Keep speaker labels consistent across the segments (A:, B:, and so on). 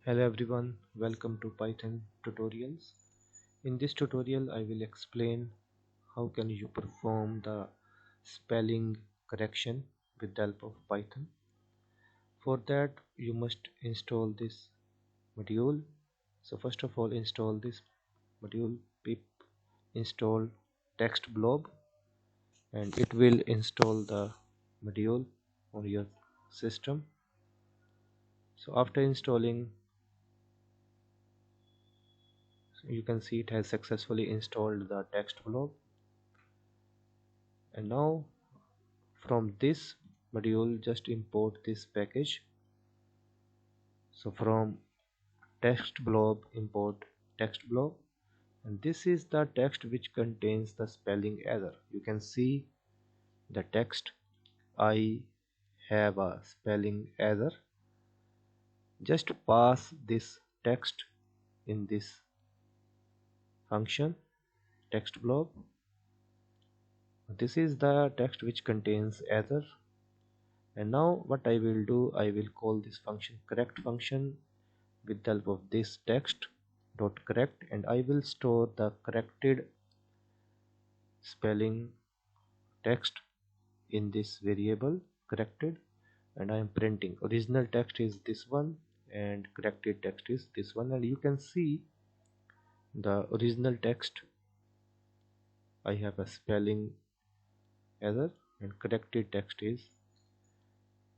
A: Hello everyone, welcome to Python tutorials. In this tutorial I will explain how can you perform the spelling correction with the help of Python. For that you must install this module. So first of all install this module pip install textblob and it will install the module on your system. So after installing, you can see it has successfully installed the textblob. And now from this module just import this package. So from textblob import textblob, and this is the text which contains the spelling error. You can see the text, I have a spelling error. Just pass this text in this function textblob. This is the text which contains error. And now what I will do, I will call this function correct function with the help of this text dot correct, and I will store the corrected spelling text in this variable corrected, and I am printing original text is this one and corrected text is this one. And you can see the original text, I have a spelling error, and corrected text is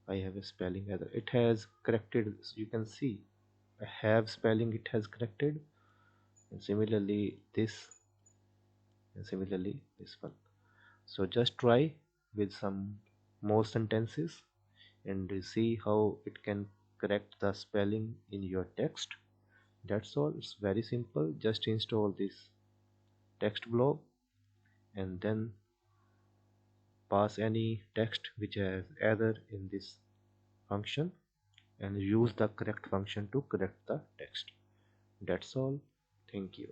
A: I have a spelling error. It has corrected, so you can see I have spelling, it has corrected, and similarly this, and similarly this one. So just try with some more sentences and see how it can correct the spelling in your text. That's all. It's very simple. Just install this textblob and then pass any text which has error in this function and use the correct function to correct the text. That's all. Thank you.